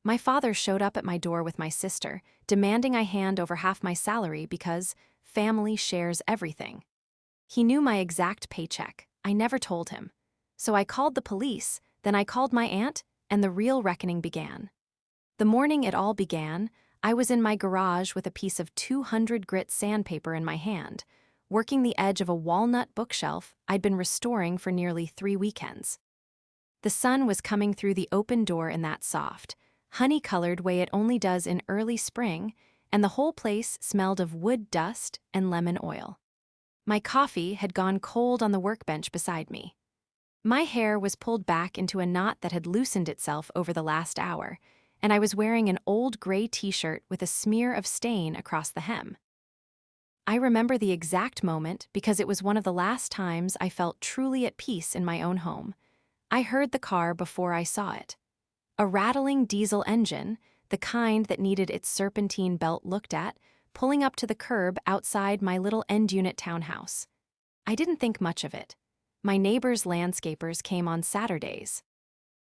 My father showed up at my door with my sister, demanding I hand over half my salary because family shares everything. He knew my exact paycheck. I never told him. So I called the police, then I called my aunt, and the real reckoning began. The morning it all began, I was in my garage with a piece of 200 grit sandpaper in my hand, working the edge of a walnut bookshelf I'd been restoring for nearly 3 weekends. The sun was coming through the open door in that soft, honey-colored way it only does in early spring, and the whole place smelled of wood dust and lemon oil. My coffee had gone cold on the workbench beside me. My hair was pulled back into a knot that had loosened itself over the last hour, and I was wearing an old gray t-shirt with a smear of stain across the hem. I remember the exact moment because it was one of the last times I felt truly at peace in my own home. I heard the car before I saw it. A rattling diesel engine, the kind that needed its serpentine belt looked at, pulling up to the curb outside my little end-unit townhouse. I didn't think much of it. My neighbor's landscapers came on Saturdays.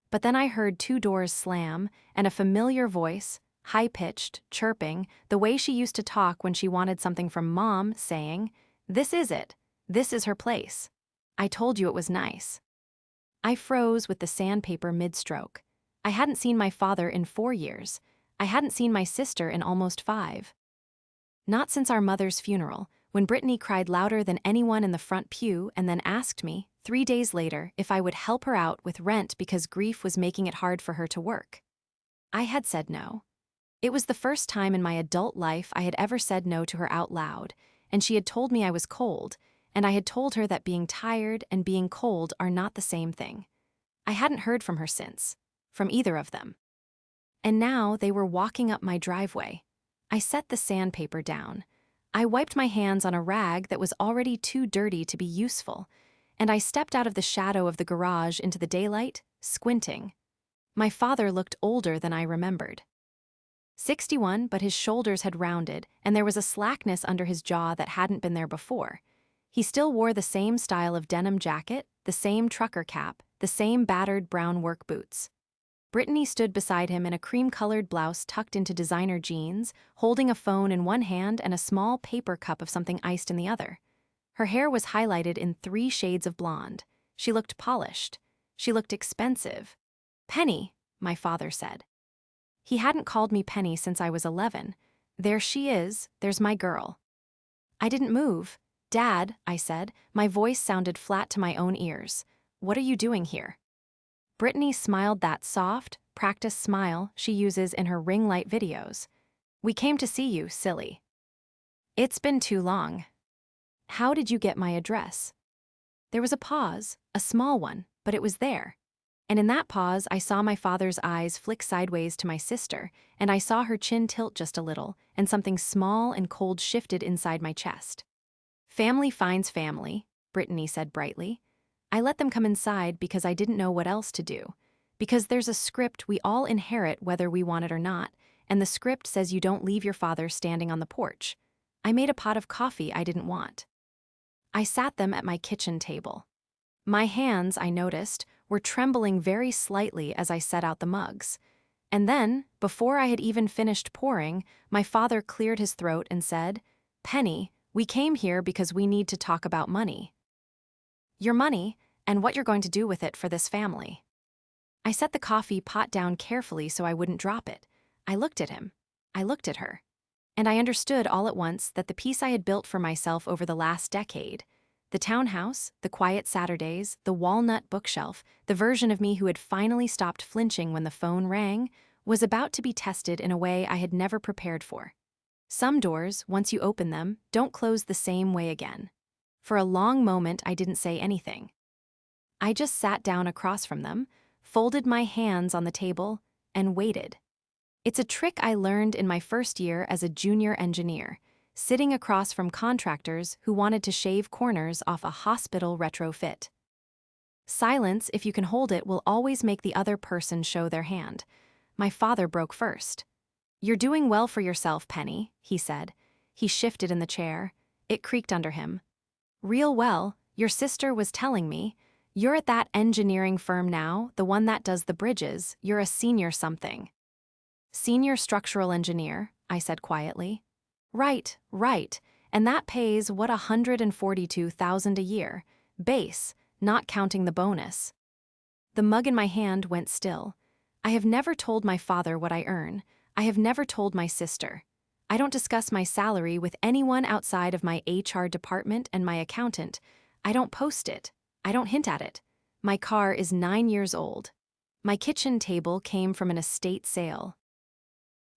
But then I heard two doors slam and a familiar voice, high-pitched, chirping, the way she used to talk when she wanted something from Mom, saying, "This is it. This is her place. I told you it was nice." I froze with the sandpaper mid-stroke. I hadn't seen my father in 4 years. I hadn't seen my sister in almost 5. Not since our mother's funeral, when Brittany cried louder than anyone in the front pew and then asked me, 3 days later, if I would help her out with rent because grief was making it hard for her to work. I had said no. It was the first time in my adult life I had ever said no to her out loud, and she had told me I was cold, and I had told her that being tired and being cold are not the same thing. I hadn't heard from her since, from either of them. And now they were walking up my driveway. I set the sandpaper down. I wiped my hands on a rag that was already too dirty to be useful, and I stepped out of the shadow of the garage into the daylight, squinting. My father looked older than I remembered. 61, but his shoulders had rounded, and there was a slackness under his jaw that hadn't been there before. He still wore the same style of denim jacket, the same trucker cap, the same battered brown work boots. Brittany stood beside him in a cream-colored blouse tucked into designer jeans, holding a phone in one hand and a small paper cup of something iced in the other. Her hair was highlighted in 3 shades of blonde. She looked polished. She looked expensive. "Penny," my father said. He hadn't called me Penny since I was 11. "There she is, there's my girl." I didn't move. "Dad," I said, my voice sounded flat to my own ears. "What are you doing here?" Brittany smiled that soft, practiced smile she uses in her ring light videos. "We came to see you, silly." "It's been too long." "How did you get my address?" There was a pause, a small one, but it was there. And in that pause, I saw my father's eyes flick sideways to my sister, and I saw her chin tilt just a little, and something small and cold shifted inside my chest. "Family finds family," Brittany said brightly. "I let them come inside because I didn't know what else to do. Because there's a script we all inherit whether we want it or not, and the script says you don't leave your father standing on the porch. I made a pot of coffee I didn't want. I sat them at my kitchen table. My hands, I noticed, were trembling very slightly as I set out the mugs. And then, before I had even finished pouring, my father cleared his throat and said, "Penny, we came here because we need to talk about money. Your money, and what you're going to do with it for this family." I set the coffee pot down carefully so I wouldn't drop it. I looked at him. I looked at her. And I understood all at once that the piece I had built for myself over the last decade, the townhouse, the quiet Saturdays, the walnut bookshelf, the version of me who had finally stopped flinching when the phone rang, was about to be tested in a way I had never prepared for. Some doors, once you open them, don't close the same way again. For a long moment, I didn't say anything. I just sat down across from them, folded my hands on the table, and waited. It's a trick I learned in my first year as a junior engineer, sitting across from contractors who wanted to shave corners off a hospital retrofit. Silence, if you can hold it, will always make the other person show their hand. My father broke first. "You're doing well for yourself, Penny," he said. He shifted in the chair. It creaked under him. "Real well, your sister was telling me. You're at that engineering firm now, the one that does the bridges. You're a senior something." Senior structural engineer, I said quietly. Right, right. And that pays what, 142,000 a year. Base, not counting the bonus. The mug in my hand went still. I have never told my father what I earn. I have never told my sister. I don't discuss my salary with anyone outside of my HR department and my accountant. I don't post it. I don't hint at it. My car is 9 years old. My kitchen table came from an estate sale.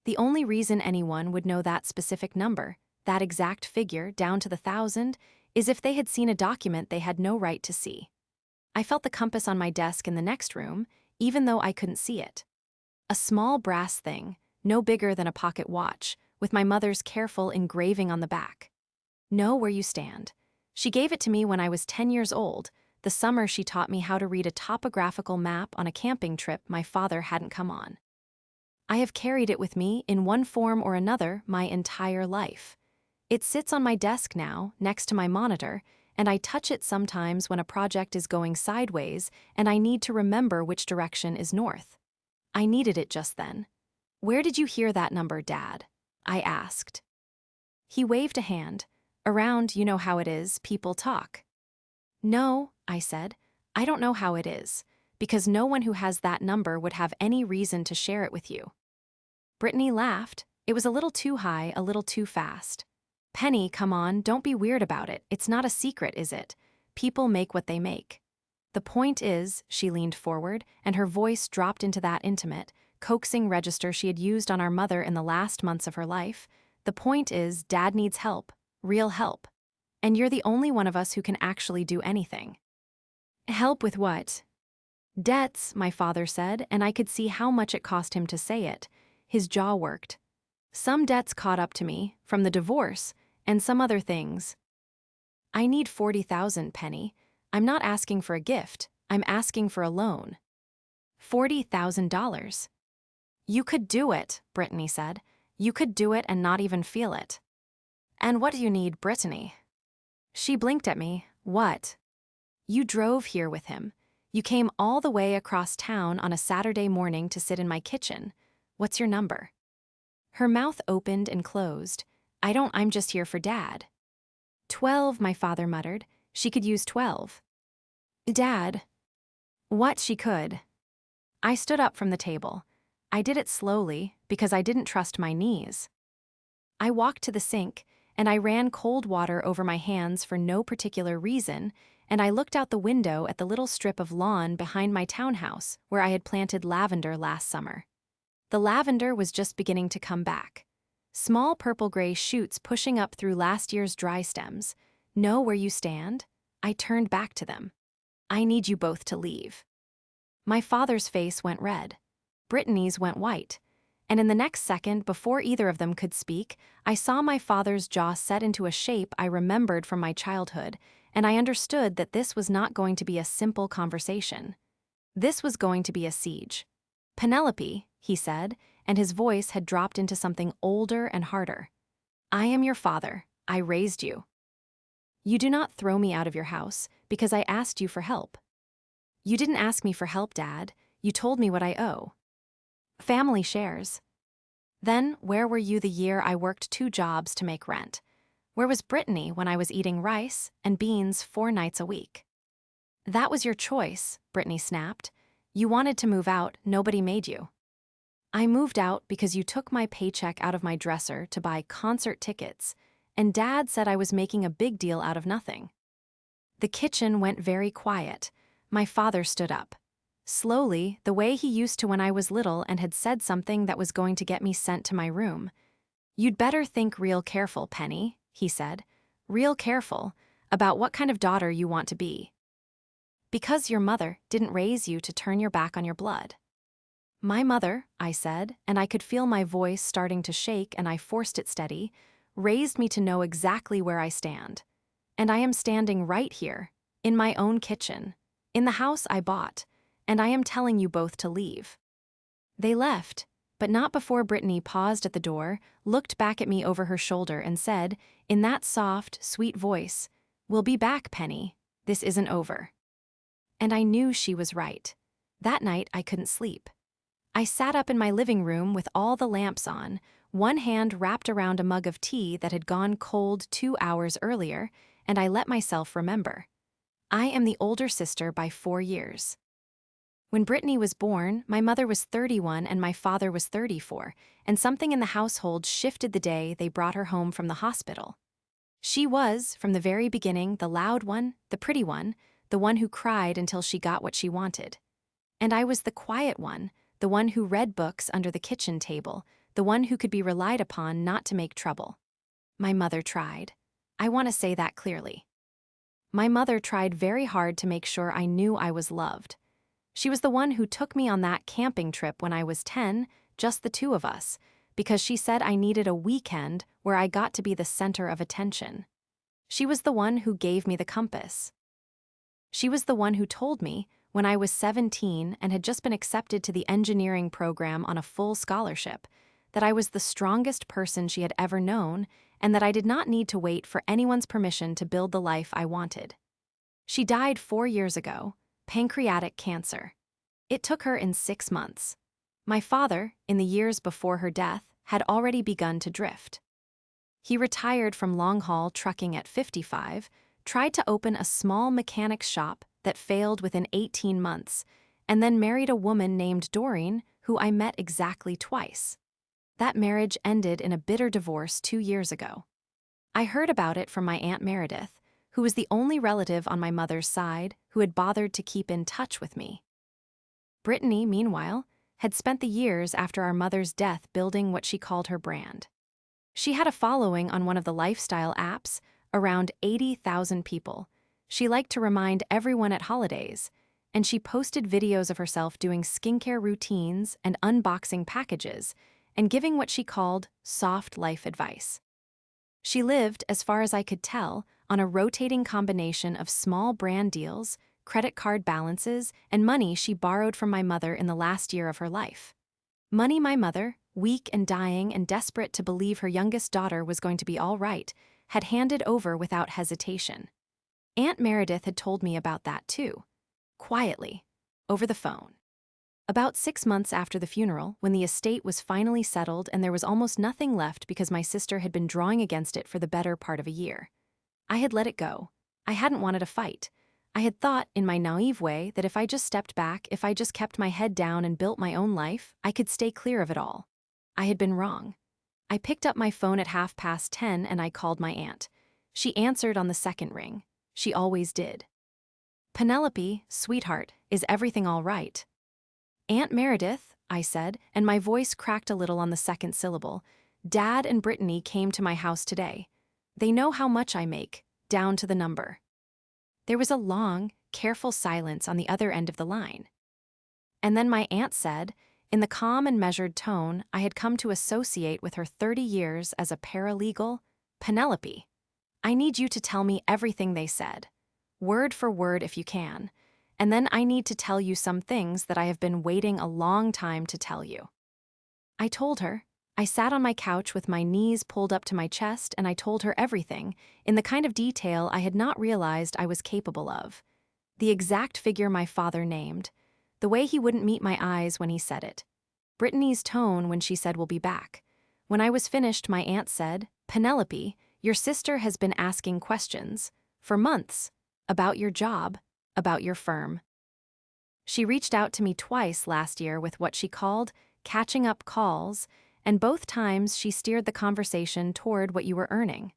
The only reason anyone would know that specific number, that exact figure down to the thousand, is if they had seen a document they had no right to see. I felt the compass on my desk in the next room, even though I couldn't see it. A small brass thing, no bigger than a pocket watch, with my mother's careful engraving on the back. Know where you stand. She gave it to me when I was 10 years old, the summer she taught me how to read a topographical map on a camping trip my father hadn't come on. I have carried it with me in one form or another my entire life. It sits on my desk now, next to my monitor, and I touch it sometimes when a project is going sideways and I need to remember which direction is north. I needed it just then. Where did you hear that number, Dad? I asked. He waved a hand. Around, you know how it is, people talk. No, I said. I don't know how it is, because no one who has that number would have any reason to share it with you. Brittany laughed. It was a little too high, a little too fast. Penny, come on, don't be weird about it. It's not a secret, is it? People make what they make. The point is, she leaned forward, and her voice dropped into that intimate, coaxing register she had used on our mother in the last months of her life. The point is, Dad needs help, real help. And you're the only one of us who can actually do anything. Help with what? Debts, my father said, and I could see how much it cost him to say it. His jaw worked. Some debts caught up to me, from the divorce, and some other things. I need 40,000, Penny. I'm not asking for a gift, I'm asking for a loan. $40,000. You could do it, Brittany said. You could do it and not even feel it. And what do you need, Brittany? She blinked at me. What? You drove here with him. You came all the way across town on a Saturday morning to sit in my kitchen. What's your number? Her mouth opened and closed. I'm just here for Dad. 12, my father muttered. She could use 12. Dad. What she could. I stood up from the table. I did it slowly because I didn't trust my knees. I walked to the sink, and I ran cold water over my hands for no particular reason, and I looked out the window at the little strip of lawn behind my townhouse where I had planted lavender last summer. The lavender was just beginning to come back. Small purple-gray shoots pushing up through last year's dry stems. Know where you stand? I turned back to them. I need you both to leave. My father's face went red. Brittany's went white. And in the next second, before either of them could speak, I saw my father's jaw set into a shape I remembered from my childhood, and I understood that this was not going to be a simple conversation. This was going to be a siege. Penelope, he said, and his voice had dropped into something older and harder. I am your father. I raised you. You do not throw me out of your house because I asked you for help. You didn't ask me for help, Dad. You told me what I owe. Family shares. Then, where were you the year I worked 2 jobs to make rent? Where was Brittany when I was eating rice and beans 4 nights a week? That was your choice, Brittany snapped. You wanted to move out, nobody made you. I moved out because you took my paycheck out of my dresser to buy concert tickets, and Dad said I was making a big deal out of nothing. The kitchen went very quiet. My father stood up. Slowly, the way he used to when I was little and had said something that was going to get me sent to my room. You'd better think real careful, Penny, he said. Real careful about what kind of daughter you want to be. Because your mother didn't raise you to turn your back on your blood. My mother, I said, and I could feel my voice starting to shake and I forced it steady, raised me to know exactly where I stand. And I am standing right here, in my own kitchen, in the house I bought, and I am telling you both to leave. They left, but not before Brittany paused at the door, looked back at me over her shoulder and said, in that soft, sweet voice, "We'll be back, Penny. This isn't over." And I knew she was right. That night I couldn't sleep. I sat up in my living room with all the lamps on, one hand wrapped around a mug of tea that had gone cold 2 hours earlier, and I let myself remember. I am the older sister by 4 years. When Brittany was born, my mother was 31 and my father was 34, and something in the household shifted the day they brought her home from the hospital. She was, from the very beginning, the loud one, the pretty one, the one who cried until she got what she wanted. And I was the quiet one, the one who read books under the kitchen table, the one who could be relied upon not to make trouble. My mother tried. I want to say that clearly. My mother tried very hard to make sure I knew I was loved. She was the one who took me on that camping trip when I was 10, just the two of us, because she said I needed a weekend where I got to be the center of attention. She was the one who gave me the compass. She was the one who told me, when I was 17 and had just been accepted to the engineering program on a full scholarship, that I was the strongest person she had ever known and that I did not need to wait for anyone's permission to build the life I wanted. She died 4 years ago, pancreatic cancer. It took her in 6 months. My father, in the years before her death, had already begun to drift. He retired from long-haul trucking at 55, tried to open a small mechanics shop that failed within 18 months, and then married a woman named Doreen, who I met exactly twice. That marriage ended in a bitter divorce 2 years ago. I heard about it from my Aunt Meredith, who was the only relative on my mother's side who had bothered to keep in touch with me. Brittany, meanwhile, had spent the years after our mother's death building what she called her brand. She had a following on one of the lifestyle apps, around 80,000 people. She liked to remind everyone at holidays, and she posted videos of herself doing skincare routines and unboxing packages, and giving what she called soft life advice. She lived, as far as I could tell, on a rotating combination of small brand deals, credit card balances, and money she borrowed from my mother in the last year of her life. Money my mother, weak and dying and desperate to believe her youngest daughter was going to be all right, had handed over without hesitation. Aunt Meredith had told me about that too. Quietly. Over the phone. About 6 months after the funeral, when the estate was finally settled and there was almost nothing left because my sister had been drawing against it for the better part of a year. I had let it go. I hadn't wanted a fight. I had thought, in my naive way, that if I just stepped back, if I just kept my head down and built my own life, I could stay clear of it all. I had been wrong. I picked up my phone at 10:30 and I called my aunt. She answered on the second ring. She always did. "Penelope, sweetheart, is everything all right?" "Aunt Meredith," I said, and my voice cracked a little on the second syllable. "Dad and Brittany came to my house today. They know how much I make, down to the number." There was a long, careful silence on the other end of the line. And then my aunt said, in the calm and measured tone I had come to associate with her 30 years as a paralegal, "Penelope, I need you to tell me everything they said, word for word if you can, and then I need to tell you some things that I have been waiting a long time to tell you." I told her. I sat on my couch with my knees pulled up to my chest and I told her everything, in the kind of detail I had not realized I was capable of. The exact figure my father named, the way he wouldn't meet my eyes when he said it, Brittany's tone when she said we'll be back. When I was finished, my aunt said, "Penelope, your sister has been asking questions, for months, about your job, about your firm." She reached out to me twice last year with what she called catching up calls, and both times she steered the conversation toward what you were earning.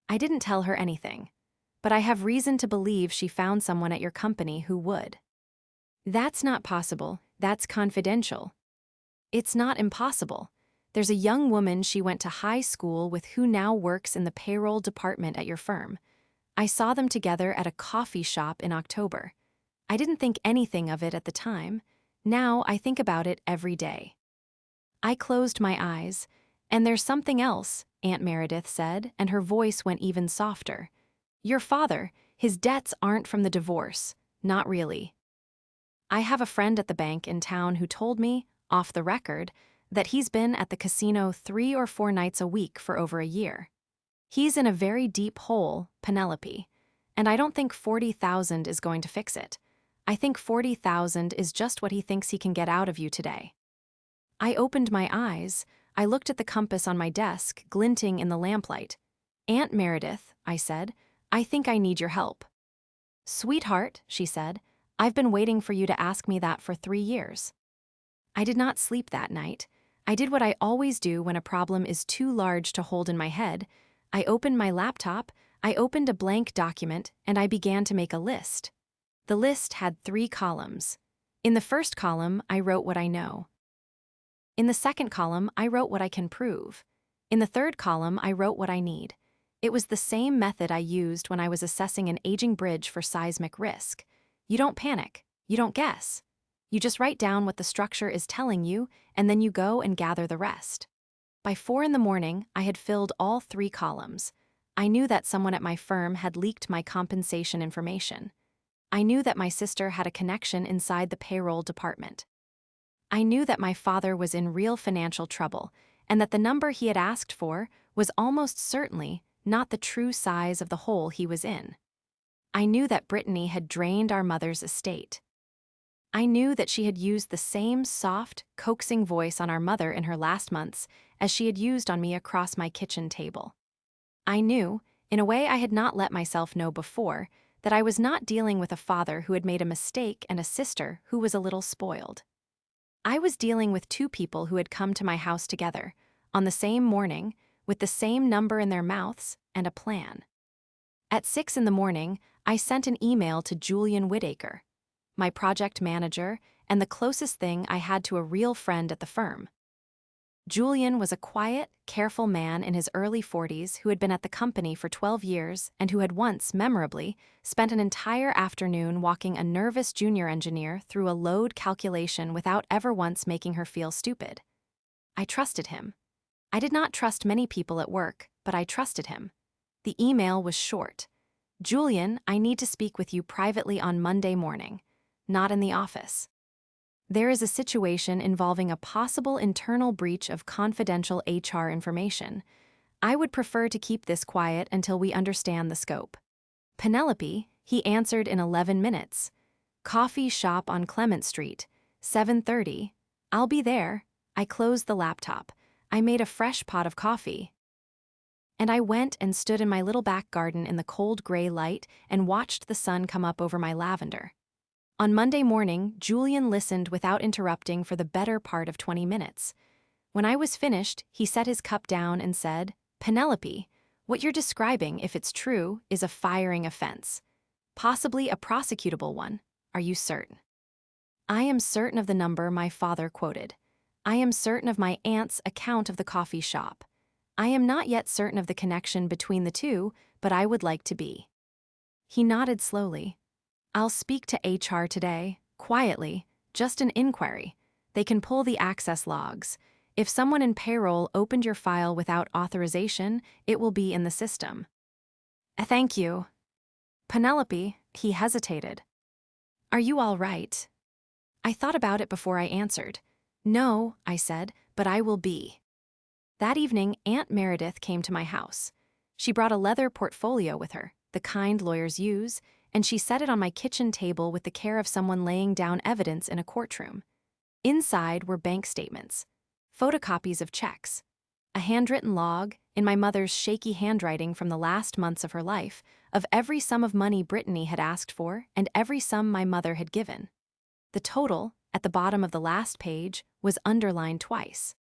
I didn't tell her anything, but I have reason to believe she found someone at your company who would. "That's not possible, that's confidential." "It's not impossible. There's a young woman she went to high school with who now works in the payroll department at your firm. I saw them together at a coffee shop in October. I didn't think anything of it at the time. Now I think about it every day." I closed my eyes. "And there's something else," Aunt Meredith said, and her voice went even softer. "Your father, his debts aren't from the divorce, not really. I have a friend at the bank in town who told me, off the record, that he's been at the casino 3 or 4 nights a week for over a year. He's in a very deep hole, Penelope, and I don't think 40,000 is going to fix it. I think 40,000 is just what he thinks he can get out of you today." I opened my eyes. I looked at the compass on my desk, glinting in the lamplight. "Aunt Meredith," I said, "I think I need your help." "Sweetheart," she said, "I've been waiting for you to ask me that for 3 years." I did not sleep that night. I did what I always do when a problem is too large to hold in my head. I opened my laptop, I opened a blank document, and I began to make a list. The list had 3 columns. In the first column, I wrote what I know. In the second column, I wrote what I can prove. In the third column, I wrote what I need. It was the same method I used when I was assessing an aging bridge for seismic risk. You don't panic. You don't guess. You just write down what the structure is telling you, and then you go and gather the rest. By 4 in the morning, I had filled all 3 columns. I knew that someone at my firm had leaked my compensation information. I knew that my sister had a connection inside the payroll department. I knew that my father was in real financial trouble, and that the number he had asked for was almost certainly not the true size of the hole he was in. I knew that Brittany had drained our mother's estate. I knew that she had used the same soft, coaxing voice on our mother in her last months as she had used on me across my kitchen table. I knew, in a way I had not let myself know before, that I was not dealing with a father who had made a mistake and a sister who was a little spoiled. I was dealing with 2 people who had come to my house together, on the same morning, with the same number in their mouths and a plan. At 6 in the morning, I sent an email to Julian Whittaker, my project manager and the closest thing I had to a real friend at the firm. Julian was a quiet, careful man in his early 40s who had been at the company for 12 years and who had once, memorably, spent an entire afternoon walking a nervous junior engineer through a load calculation without ever once making her feel stupid. I trusted him. I did not trust many people at work, but I trusted him. The email was short. "Julian, I need to speak with you privately on Monday morning. Not in the office. There is a situation involving a possible internal breach of confidential HR information. I would prefer to keep this quiet until we understand the scope." "Penelope," he answered in 11 minutes. "Coffee shop on Clement Street, 7:30. I'll be there." I closed the laptop. I made a fresh pot of coffee. And I went and stood in my little back garden in the cold gray light and watched the sun come up over my lavender. On Monday morning, Julian listened without interrupting for the better part of 20 minutes. When I was finished, he set his cup down and said, "Penelope, what you're describing, if it's true, is a firing offense. Possibly a prosecutable one. Are you certain?" I am certain of the number my father quoted. I am certain of my aunt's account of the coffee shop. I am not yet certain of the connection between the two, but I would like to be. He nodded slowly. "I'll speak to HR today, quietly, just an inquiry. They can pull the access logs. If someone in payroll opened your file without authorization, it will be in the system." "Thank you." "Penelope," he hesitated. "Are you all right?" I thought about it before I answered. "No," I said, "but I will be." That evening, Aunt Meredith came to my house. She brought a leather portfolio with her, the kind lawyers use, and she set it on my kitchen table with the care of someone laying down evidence in a courtroom. Inside were bank statements, photocopies of checks, a handwritten log, in my mother's shaky handwriting from the last months of her life, of every sum of money Brittany had asked for and every sum my mother had given. The total, at the bottom of the last page, was underlined twice.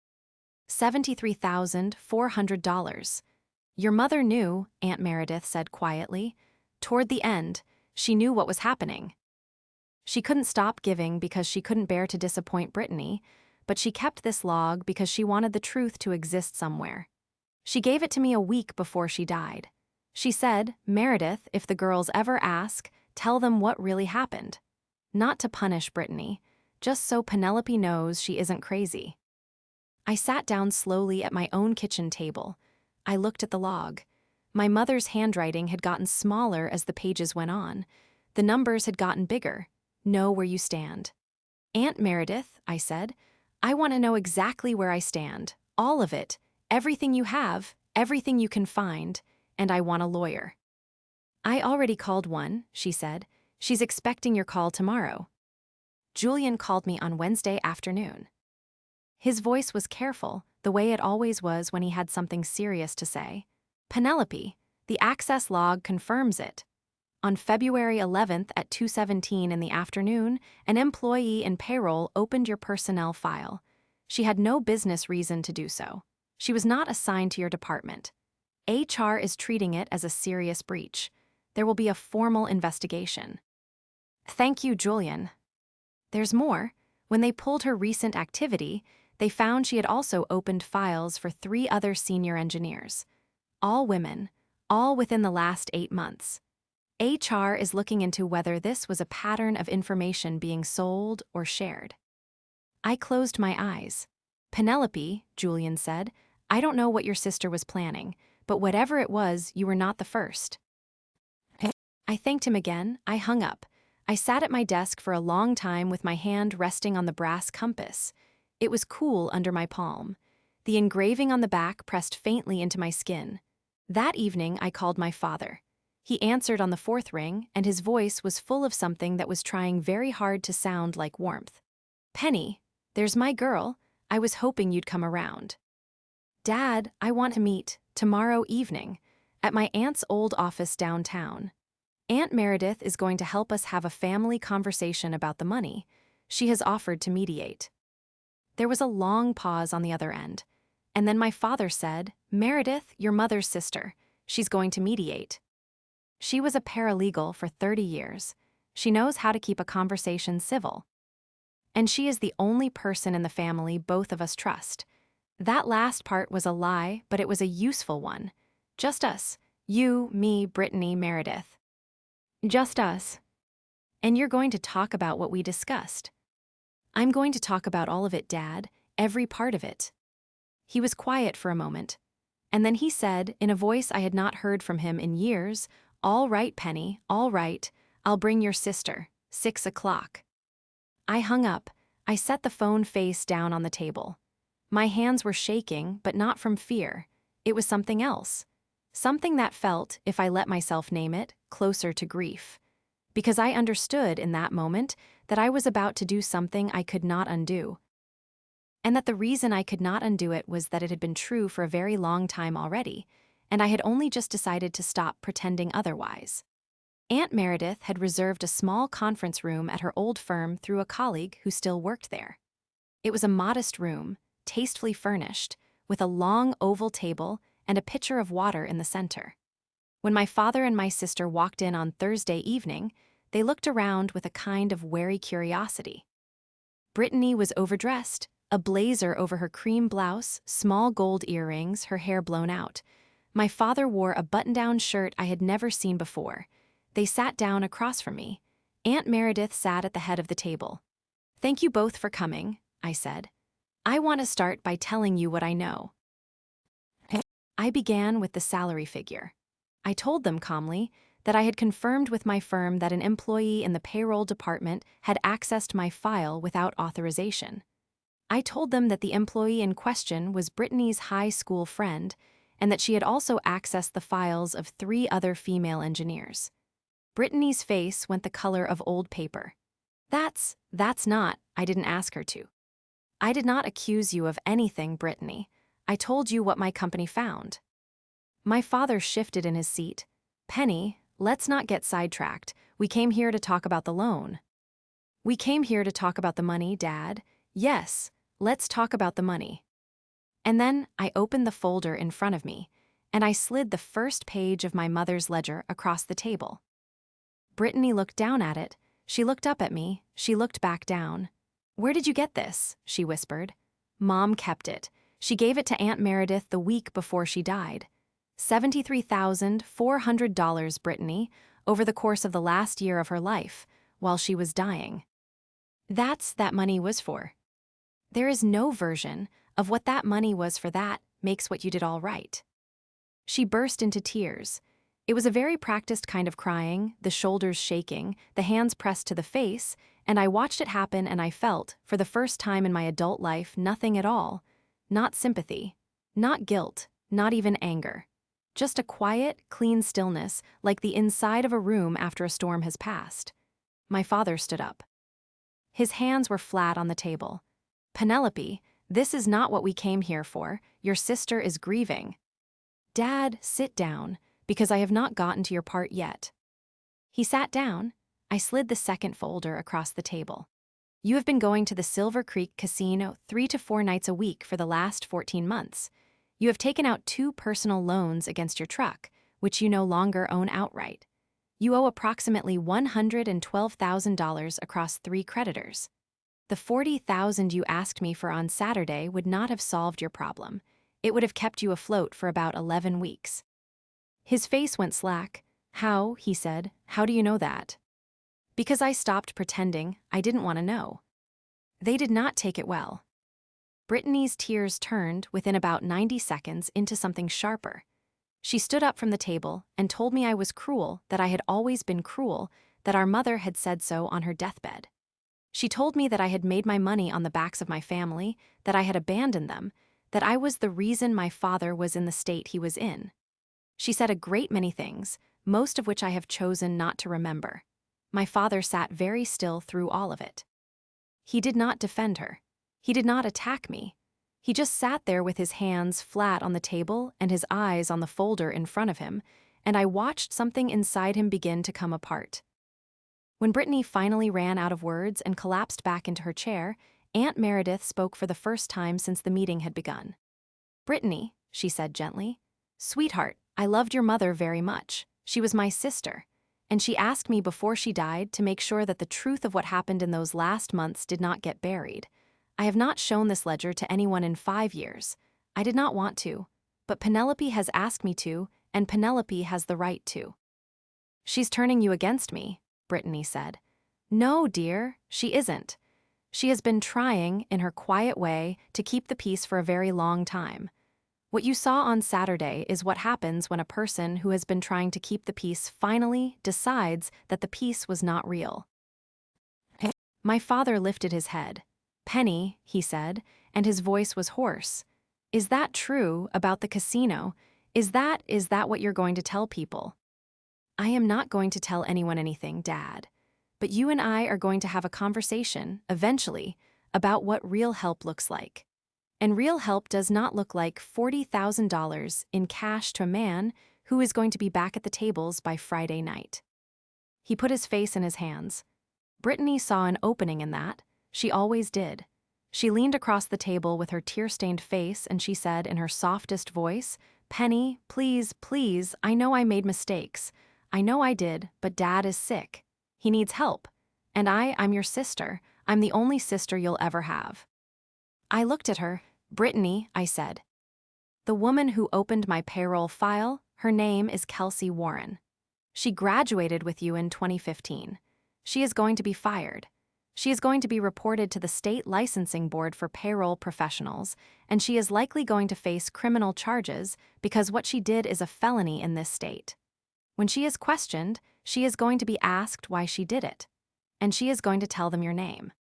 $73,400. "Your mother knew," Aunt Meredith said quietly. "Toward the end, she knew what was happening. She couldn't stop giving because she couldn't bear to disappoint Brittany, but she kept this log because she wanted the truth to exist somewhere. She gave it to me a week before she died. She said, 'Meredith, if the girls ever ask, tell them what really happened.' Not to punish Brittany, just so Penelope knows she isn't crazy." I sat down slowly at my own kitchen table. I looked at the log. My mother's handwriting had gotten smaller as the pages went on. The numbers had gotten bigger. "Know where you stand." "Aunt Meredith," I said, "I want to know exactly where I stand. All of it. Everything you have, everything you can find. And I want a lawyer." "I already called one," she said. "She's expecting your call tomorrow." Julian called me on Wednesday afternoon. His voice was careful, the way it always was when he had something serious to say. Penelope, the access log confirms it. On February 11th at 2:17 in the afternoon, an employee in payroll opened your personnel file. She had no business reason to do so. She was not assigned to your department. HR is treating it as a serious breach. There will be a formal investigation. Thank you, Julian. There's more. When they pulled her recent activity, they found she had also opened files for 3 other senior engineers. All women, all within the last 8 months. HR is looking into whether this was a pattern of information being sold or shared. I closed my eyes. Penelope, Julian said, I don't know what your sister was planning, but whatever it was, you were not the first. I thanked him again. I hung up. I sat at my desk for a long time with my hand resting on the brass compass. It was cool under my palm. The engraving on the back pressed faintly into my skin. That evening, I called my father. He answered on the 4th ring, and his voice was full of something that was trying very hard to sound like warmth. Penny, there's my girl. I was hoping you'd come around. Dad, I want to meet, tomorrow evening, at my aunt's old office downtown. Aunt Meredith is going to help us have a family conversation about the money. She has offered to mediate. There was a long pause on the other end, and then my father said, Meredith, your mother's sister. She's going to mediate. She was a paralegal for 30 years. She knows how to keep a conversation civil. And she is the only person in the family both of us trust. That last part was a lie, but it was a useful one. Just us. You, me, Brittany, Meredith. Just us. And you're going to talk about what we discussed. I'm going to talk about all of it, Dad, every part of it. He was quiet for a moment, and then he said, in a voice I had not heard from him in years, All right, Penny, all right. I'll bring your sister. 6 o'clock. I hung up. I set the phone face down on the table. My hands were shaking, but not from fear. It was something else. Something that felt, if I let myself name it, closer to grief. Because I understood in that moment that I was about to do something I could not undo. And that the reason I could not undo it was that it had been true for a very long time already, and I had only just decided to stop pretending otherwise. Aunt Meredith had reserved a small conference room at her old firm through a colleague who still worked there. It was a modest room, tastefully furnished, with a long oval table and a pitcher of water in the center. When my father and my sister walked in on Thursday evening, they looked around with a kind of wary curiosity. Brittany was overdressed, a blazer over her cream blouse, small gold earrings, her hair blown out. My father wore a button-down shirt I had never seen before. They sat down across from me. Aunt Meredith sat at the head of the table. Thank you both for coming, I said. I want to start by telling you what I know. I began with the salary figure. I told them calmly that I had confirmed with my firm that an employee in the payroll department had accessed my file without authorization. I told them that the employee in question was Brittany's high school friend and that she had also accessed the files of 3 other female engineers. Brittany's face went the color of old paper. That's not, I didn't ask her to. I did not accuse you of anything, Brittany. I told you what my company found. My father shifted in his seat. Penny, let's not get sidetracked. We came here to talk about the loan. We came here to talk about the money, Dad. Yes, let's talk about the money. And then I opened the folder in front of me, and I slid the first page of my mother's ledger across the table. Brittany looked down at it. She looked up at me. She looked back down. Where did you get this? She whispered. Mom kept it. She gave it to Aunt Meredith the week before she died. $73,400, Brittany, over the course of the last year of her life, while she was dying. That money was for. There is no version of what that money was for that makes what you did all right. She burst into tears. It was a very practiced kind of crying, the shoulders shaking, the hands pressed to the face, and I watched it happen and I felt, for the first time in my adult life, nothing at all. Not sympathy, not guilt, not even anger. Just a quiet, clean stillness, like the inside of a room after a storm has passed. My father stood up. His hands were flat on the table. Penelope, This is not what we came here for. Your sister is grieving. Dad, sit down, because I have not gotten to your part yet. He sat down. I slid the second folder across the table. You have been going to the Silver Creek Casino 3 to 4 nights a week for the last 14 months. You have taken out 2 personal loans against your truck, which you no longer own outright. You owe approximately $112,000 across 3 creditors. The $40,000 you asked me for on Saturday would not have solved your problem. It would have kept you afloat for about 11 weeks. His face went slack. How, he said, how do you know that? Because I stopped pretending. I didn't want to know. They did not take it well. Brittany's tears turned, within about 90 seconds, into something sharper. She stood up from the table and told me I was cruel, that I had always been cruel, that our mother had said so on her deathbed. She told me that I had made my money on the backs of my family, that I had abandoned them, that I was the reason my father was in the state he was in. She said a great many things, most of which I have chosen not to remember. My father sat very still through all of it. He did not defend her. He did not attack me. He just sat there with his hands flat on the table and his eyes on the folder in front of him, and I watched something inside him begin to come apart. When Brittany finally ran out of words and collapsed back into her chair, Aunt Meredith spoke for the first time since the meeting had begun. Brittany, she said gently, sweetheart, I loved your mother very much. She was my sister. And she asked me before she died to make sure that the truth of what happened in those last months did not get buried. I have not shown this ledger to anyone in 5 years. I did not want to, but Penelope has asked me to, and Penelope has the right to. She's turning you against me, Brittany said. No, dear, she isn't. She has been trying, in her quiet way, to keep the peace for a very long time. What you saw on Saturday is what happens when a person who has been trying to keep the peace finally decides that the peace was not real. My father lifted his head. Penny, he said, and his voice was hoarse. Is that true about the casino? Is that what you're going to tell people? I am not going to tell anyone anything, Dad. But you and I are going to have a conversation, eventually, about what real help looks like. And real help does not look like $40,000 in cash to a man who is going to be back at the tables by Friday night. He put his face in his hands. Brittany saw an opening in that. She always did. She leaned across the table with her tear-stained face and she said in her softest voice, Penny, please, please, I know I made mistakes. I know I did, but Dad is sick. He needs help. And I'm your sister. I'm the only sister you'll ever have. I looked at her. Brittany, I said. The woman who opened my payroll file, her name is Kelsey Warren. She graduated with you in 2015. She is going to be fired. She is going to be reported to the State Licensing Board for Payroll Professionals, and she is likely going to face criminal charges because what she did is a felony in this state. When she is questioned, she is going to be asked why she did it, and she is going to tell them your name.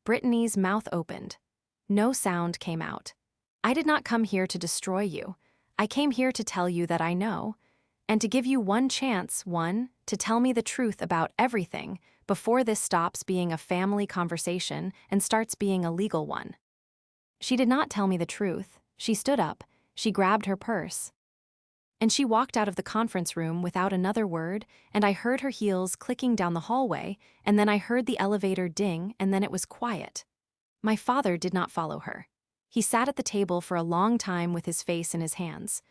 Brittany's mouth opened. No sound came out. I did not come here to destroy you. I came here to tell you that I know, and to give you one chance, to tell me the truth about everything before this stops being a family conversation and starts being a legal one. She did not tell me the truth. She stood up, she grabbed her purse, and she walked out of the conference room without another word, and I heard her heels clicking down the hallway, and then I heard the elevator ding, and then it was quiet. My father did not follow her. He sat at the table for a long time with his face in his hands.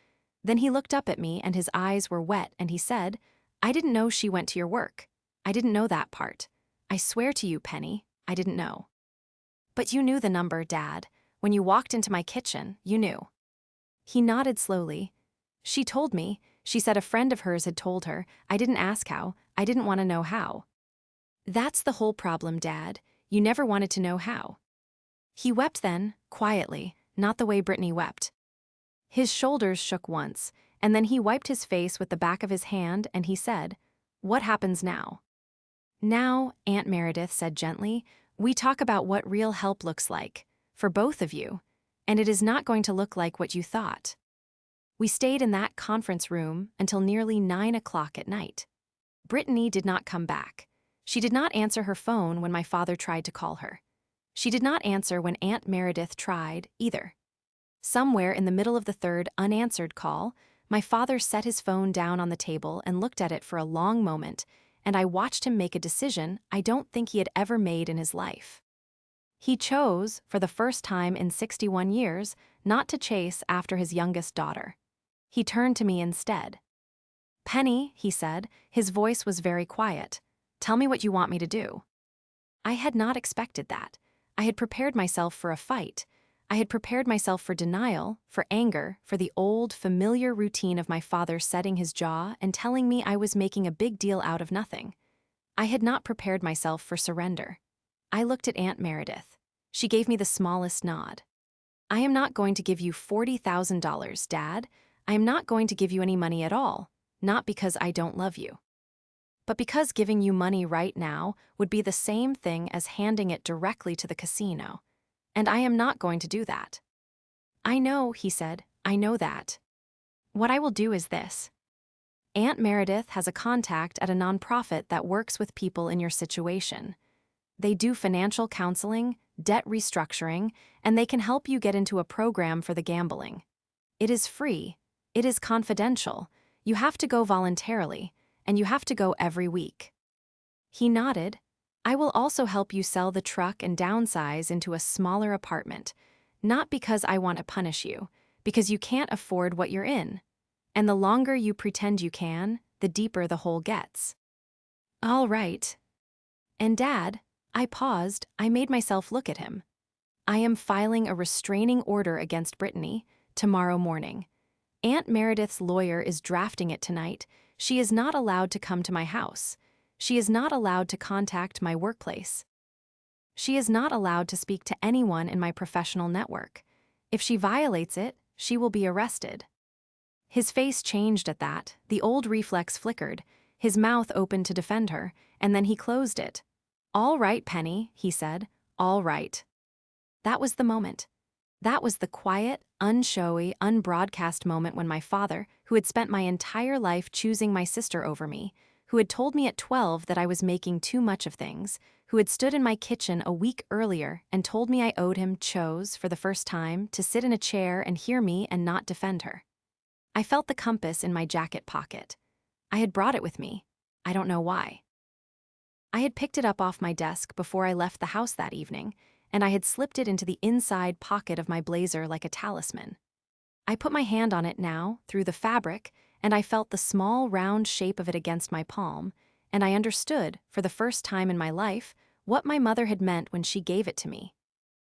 Then he looked up at me and his eyes were wet and he said, I didn't know she went to your work. I didn't know that part. I swear to you, Penny, I didn't know. But you knew the number, Dad. When you walked into my kitchen, you knew. He nodded slowly. She told me, she said a friend of hers had told her. I didn't ask how. I didn't want to know how. That's the whole problem, Dad. You never wanted to know how. He wept then, quietly, not the way Brittany wept. His shoulders shook once, and then he wiped his face with the back of his hand and he said, What happens now? Now, Aunt Meredith said gently, we talk about what real help looks like, for both of you, and it is not going to look like what you thought. We stayed in that conference room until nearly 9 o'clock at night. Brittany did not come back. She did not answer her phone when my father tried to call her. She did not answer when Aunt Meredith tried, either. Somewhere in the middle of the third unanswered call, my father set his phone down on the table and looked at it for a long moment, and I watched him make a decision I don't think he had ever made in his life. He chose, for the first time in 61 years, not to chase after his youngest daughter. He turned to me instead. "Penny," he said, his voice was very quiet. "Tell me what you want me to do." I had not expected that. I had prepared myself for a fight. I had prepared myself for denial, for anger, for the old, familiar routine of my father setting his jaw and telling me I was making a big deal out of nothing. I had not prepared myself for surrender. I looked at Aunt Meredith. She gave me the smallest nod. "I am not going to give you $40,000, Dad. I am not going to give you any money at all, not because I don't love you, but because giving you money right now would be the same thing as handing it directly to the casino. And I am not going to do that." "I know," he said, "I know that. What I will do is this. Aunt Meredith has a contact at a nonprofit that works with people in your situation. They do financial counseling, debt restructuring, and they can help you get into a program for the gambling. It is free. It is confidential. You have to go voluntarily, and you have to go every week." He nodded. "I will also help you sell the truck and downsize into a smaller apartment, not because I want to punish you, because you can't afford what you're in. And the longer you pretend you can, the deeper the hole gets." "All right." "And Dad," I paused, I made myself look at him. "I am filing a restraining order against Brittany tomorrow morning. Aunt Meredith's lawyer is drafting it tonight. She is not allowed to come to my house. She is not allowed to contact my workplace. She is not allowed to speak to anyone in my professional network. If she violates it, she will be arrested." His face changed at that, the old reflex flickered, his mouth opened to defend her, and then he closed it. "All right, Penny," he said, "all right." That was the moment. That was the quiet, unshowy, unbroadcast moment when my father, who had spent my entire life choosing my sister over me, who had told me at 12 that I was making too much of things, who had stood in my kitchen a week earlier and told me I owed him, chose, for the first time, to sit in a chair and hear me and not defend her. I felt the compass in my jacket pocket. I had brought it with me. I don't know why. I had picked it up off my desk before I left the house that evening, and I had slipped it into the inside pocket of my blazer like a talisman. I put my hand on it now, through the fabric, and I felt the small, round shape of it against my palm, and I understood, for the first time in my life, what my mother had meant when she gave it to me.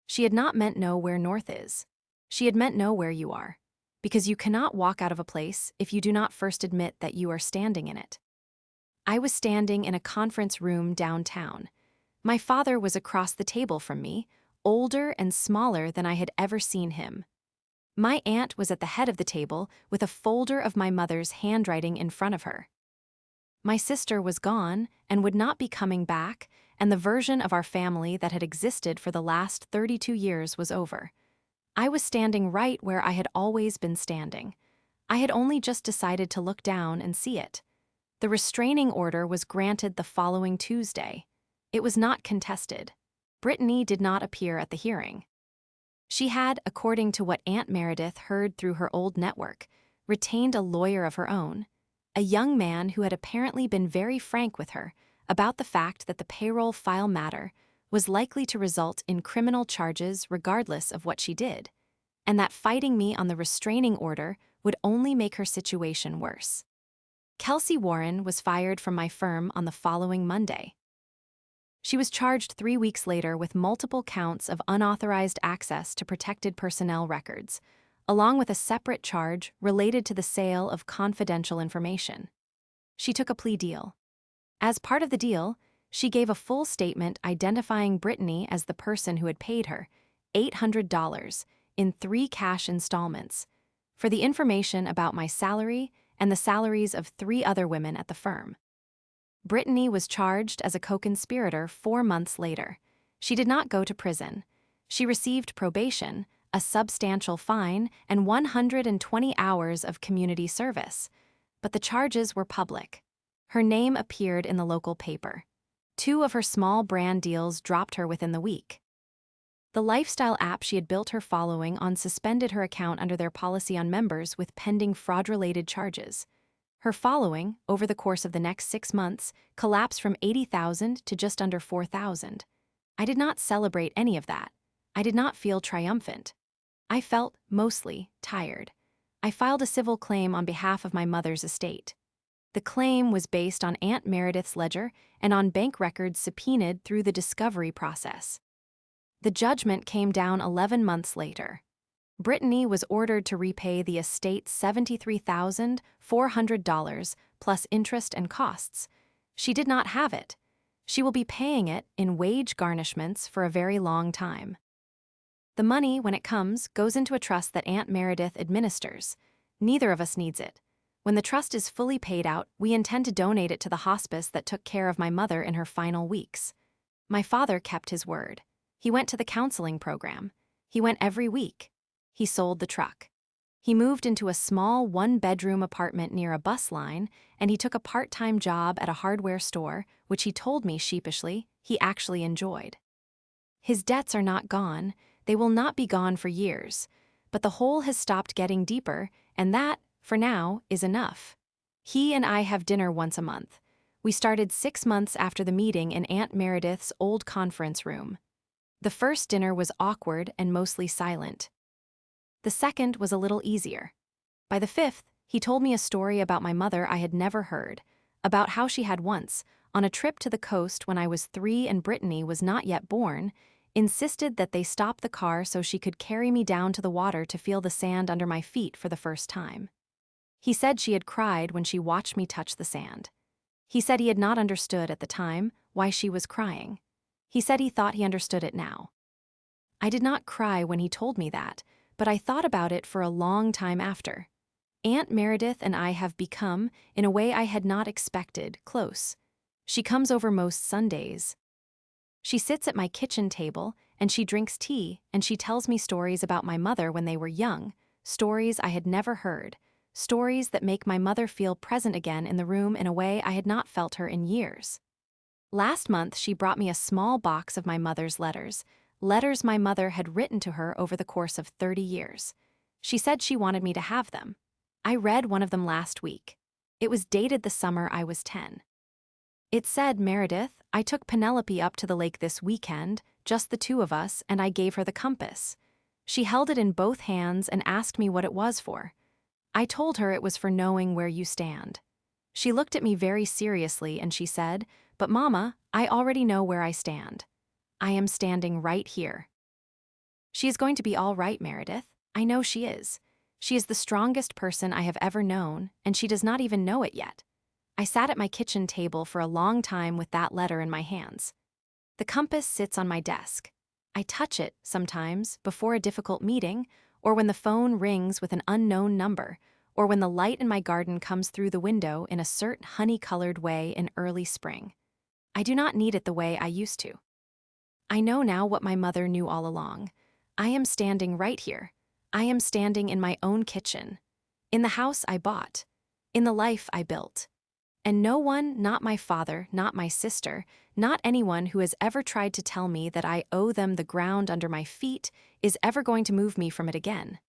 She had not meant know where north is. She had meant know where you are, because you cannot walk out of a place if you do not first admit that you are standing in it. I was standing in a conference room downtown. My father was across the table from me, older and smaller than I had ever seen him. My aunt was at the head of the table with a folder of my mother's handwriting in front of her. My sister was gone and would not be coming back, and the version of our family that had existed for the last 32 years was over. I was standing right where I had always been standing. I had only just decided to look down and see it. The restraining order was granted the following Tuesday. It was not contested. Brittany did not appear at the hearing. She had, according to what Aunt Meredith heard through her old network, retained a lawyer of her own, a young man who had apparently been very frank with her about the fact that the payroll file matter was likely to result in criminal charges regardless of what she did, and that fighting me on the restraining order would only make her situation worse. Kelsey Warren was fired from my firm on the following Monday. She was charged 3 weeks later with multiple counts of unauthorized access to protected personnel records, along with a separate charge related to the sale of confidential information. She took a plea deal. As part of the deal, she gave a full statement identifying Brittany as the person who had paid her $800 in 3 cash installments for the information about my salary and the salaries of 3 other women at the firm. Brittany was charged as a co-conspirator 4 months later. She did not go to prison. She received probation, a substantial fine, and 120 hours of community service. But the charges were public. Her name appeared in the local paper. 2 of her small brand deals dropped her within the week. The lifestyle app she had built her following on suspended her account under their policy on members with pending fraud-related charges. Her following, over the course of the next 6 months, collapsed from 80,000 to just under 4,000. I did not celebrate any of that. I did not feel triumphant. I felt, mostly, tired. I filed a civil claim on behalf of my mother's estate. The claim was based on Aunt Meredith's ledger and on bank records subpoenaed through the discovery process. The judgment came down 11 months later. Brittany was ordered to repay the estate $73,400 plus interest and costs. She did not have it. She will be paying it in wage garnishments for a very long time. The money, when it comes, goes into a trust that Aunt Meredith administers. Neither of us needs it. When the trust is fully paid out, we intend to donate it to the hospice that took care of my mother in her final weeks. My father kept his word. He went to the counseling program. He went every week. He sold the truck. He moved into a small one-bedroom apartment near a bus line, and he took a part-time job at a hardware store, which he told me sheepishly he actually enjoyed. His debts are not gone. They will not be gone for years. But the hole has stopped getting deeper, and that, for now, is enough. He and I have dinner once a month. We started 6 months after the meeting in Aunt Meredith's old conference room. The first dinner was awkward and mostly silent. The second was a little easier. By the fifth, he told me a story about my mother I had never heard, about how she had once, on a trip to the coast when I was 3 and Brittany was not yet born, insisted that they stop the car so she could carry me down to the water to feel the sand under my feet for the first time. He said she had cried when she watched me touch the sand. He said he had not understood at the time why she was crying. He said he thought he understood it now. I did not cry when he told me that, but I thought about it for a long time after. Aunt Meredith and I have become, in a way I had not expected, close. She comes over most Sundays. She sits at my kitchen table, and she drinks tea, and she tells me stories about my mother when they were young, stories I had never heard, stories that make my mother feel present again in the room in a way I had not felt her in years. Last month, she brought me a small box of my mother's letters my mother had written to her over the course of 30 years. She said she wanted me to have them. I read one of them last week. It was dated the summer I was 10. It said, "Meredith, I took Penelope up to the lake this weekend, just the two of us, and I gave her the compass. She held it in both hands and asked me what it was for. I told her it was for knowing where you stand. She looked at me very seriously and she said, 'But Mama, I already know where I stand. I am standing right here.' She is going to be all right, Meredith. I know she is. She is the strongest person I have ever known, and she does not even know it yet." I sat at my kitchen table for a long time with that letter in my hands. The compass sits on my desk. I touch it, sometimes, before a difficult meeting, or when the phone rings with an unknown number, or when the light in my garden comes through the window in a certain honey-colored way in early spring. I do not need it the way I used to. I know now what my mother knew all along. I am standing right here. I am standing in my own kitchen, in the house I bought, in the life I built. And no one, not my father, not my sister, not anyone who has ever tried to tell me that I owe them the ground under my feet, is ever going to move me from it again.